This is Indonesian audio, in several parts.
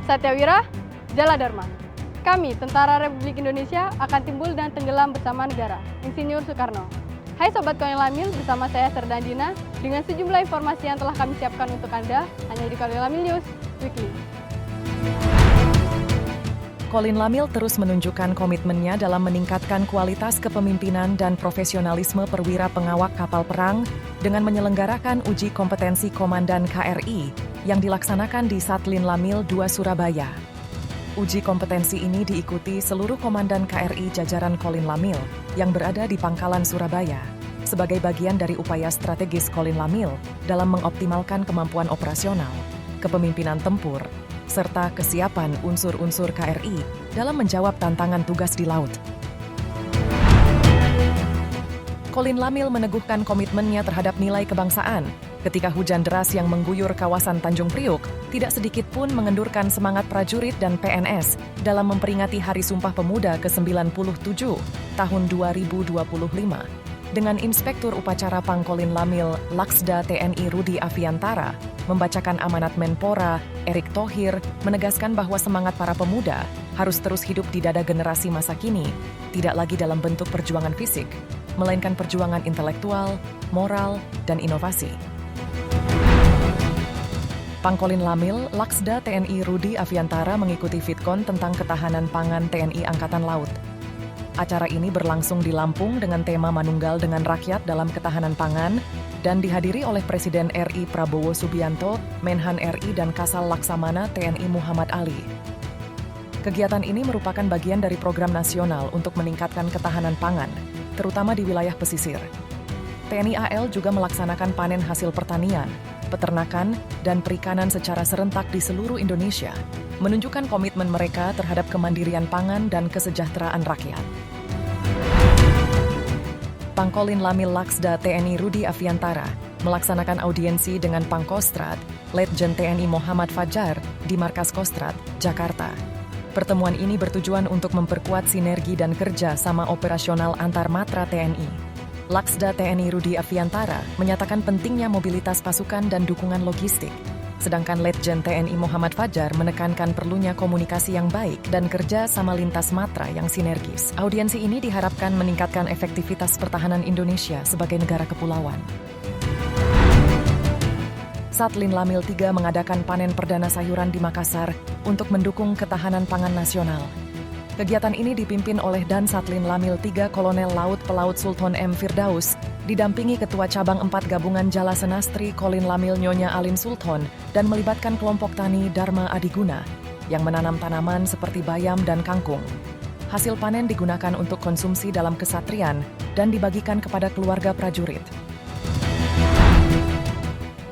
Satyawira, Jala Dharma. Kami, Tentara Republik Indonesia, akan timbul dan tenggelam bersama negara. Insinyur Soekarno. Hai Sobat Kolin Lamil, bersama saya Serdandina dengan sejumlah informasi yang telah kami siapkan untuk Anda hanya di Kolin Lamil News Weekly. Kolin Lamil terus menunjukkan komitmennya dalam meningkatkan kualitas kepemimpinan dan profesionalisme perwira pengawak kapal perang dengan menyelenggarakan uji kompetensi Komandan KRI yang dilaksanakan di Satlin Lamil 2 Surabaya. Uji kompetensi ini diikuti seluruh Komandan KRI jajaran Kolin Lamil yang berada di Pangkalan Surabaya sebagai bagian dari upaya strategis Kolin Lamil dalam mengoptimalkan kemampuan operasional, kepemimpinan tempur, serta kesiapan unsur-unsur KRI dalam menjawab tantangan tugas di laut. Kolin Lamil meneguhkan komitmennya terhadap nilai kebangsaan ketika hujan deras yang mengguyur kawasan Tanjung Priuk tidak sedikit pun mengendurkan semangat prajurit dan PNS dalam memperingati Hari Sumpah Pemuda ke-97 tahun 2025. Dengan Inspektur Upacara Pangkolin Lamil Laksda TNI Rudi Aviantara membacakan amanat Menpora, Erick Thohir menegaskan bahwa semangat para pemuda harus terus hidup di dada generasi masa kini, tidak lagi dalam bentuk perjuangan fisik, melainkan perjuangan intelektual, moral, dan inovasi. Pangkolin Lamil, Laksda TNI Rudi Aviantara mengikuti Vidcon tentang ketahanan pangan TNI Angkatan Laut. Acara ini berlangsung di Lampung dengan tema Manunggal dengan Rakyat dalam Ketahanan Pangan dan dihadiri oleh Presiden RI Prabowo Subianto, Menhan RI dan Kasal Laksamana TNI Muhammad Ali. Kegiatan ini merupakan bagian dari program nasional untuk meningkatkan ketahanan pangan, terutama di wilayah pesisir. TNI AL juga melaksanakan panen hasil pertanian, peternakan, dan perikanan secara serentak di seluruh Indonesia, menunjukkan komitmen mereka terhadap kemandirian pangan dan kesejahteraan rakyat. Pangkolin Lamil Laksda TNI Rudi Aviantara melaksanakan audiensi dengan Pangkostrat, Letjen TNI Muhammad Fajar di Markas Kostrad, Jakarta. Pertemuan ini bertujuan untuk memperkuat sinergi dan kerja sama operasional antar matra TNI. Laksda TNI Rudi Aviantara menyatakan pentingnya mobilitas pasukan dan dukungan logistik, sedangkan Letjen TNI Muhammad Fajar menekankan perlunya komunikasi yang baik dan kerja sama lintas matra yang sinergis. Audiensi ini diharapkan meningkatkan efektivitas pertahanan Indonesia sebagai negara kepulauan. Satlin Lamil 3 mengadakan panen perdana sayuran di Makassar untuk mendukung ketahanan pangan nasional. Kegiatan ini dipimpin oleh Dan Satlin Lamil 3 Kolonel Laut Pelaut Sultan M. Firdaus, didampingi Ketua Cabang 4 Gabungan Jala Senastri Kolin Lamil Nyonya Alin Sultan dan melibatkan kelompok tani Dharma Adiguna yang menanam tanaman seperti bayam dan kangkung. Hasil panen digunakan untuk konsumsi dalam kesatrian dan dibagikan kepada keluarga prajurit.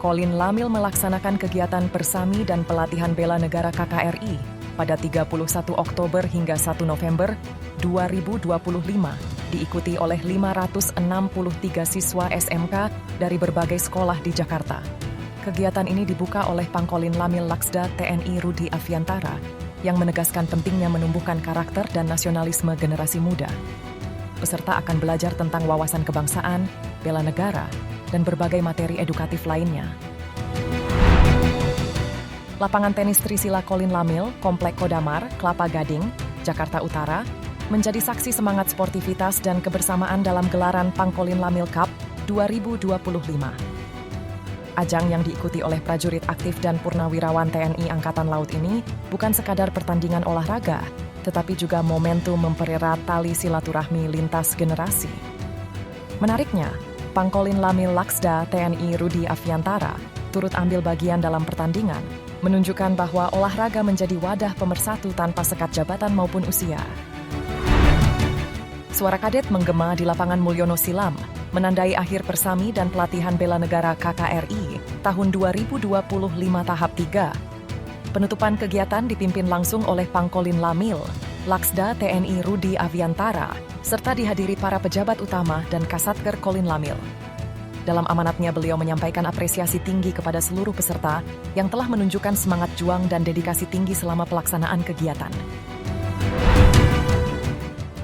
Kolin Lamil melaksanakan kegiatan persami dan pelatihan bela negara KKRI pada 31 Oktober hingga 1 November 2025, diikuti oleh 563 siswa SMK dari berbagai sekolah di Jakarta. Kegiatan ini dibuka oleh Pangkolin Lamil Laksda TNI Rudi Aviantara yang menegaskan pentingnya menumbuhkan karakter dan nasionalisme generasi muda. Peserta akan belajar tentang wawasan kebangsaan, bela negara, dan berbagai materi edukatif lainnya. Lapangan tenis Trisila Kolin Lamil, Komplek Kodamar, Kelapa Gading, Jakarta Utara, menjadi saksi semangat sportivitas dan kebersamaan dalam gelaran Pangkolin Lamil Cup 2025. Ajang yang diikuti oleh prajurit aktif dan purnawirawan TNI Angkatan Laut ini bukan sekadar pertandingan olahraga, tetapi juga momentum mempererat tali silaturahmi lintas generasi. Menariknya, Pangkolin Lamil Laksda TNI Rudi Aviantara turut ambil bagian dalam pertandingan, menunjukkan bahwa olahraga menjadi wadah pemersatu tanpa sekat jabatan maupun usia. Suara kadet menggema di lapangan Mulyono Silam, menandai akhir persami dan pelatihan bela negara KKRI tahun 2025 tahap 3. Penutupan kegiatan dipimpin langsung oleh Pangkolin Lamil, Laksda TNI Rudi Aviantara, serta dihadiri para pejabat utama dan Kasatker Kolin Lamil. Dalam amanatnya, beliau menyampaikan apresiasi tinggi kepada seluruh peserta yang telah menunjukkan semangat juang dan dedikasi tinggi selama pelaksanaan kegiatan.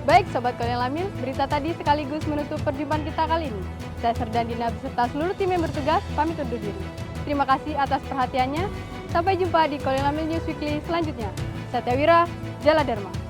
Baik Sobat Kolin Lamil, berita tadi sekaligus menutup perjumpaan kita kali ini. Saya Serdandina beserta seluruh tim yang bertugas pamit undur diri. Terima kasih atas perhatiannya. Sampai jumpa di Koin Lamil News Weekly selanjutnya. Satya Wira, Jala Dharma.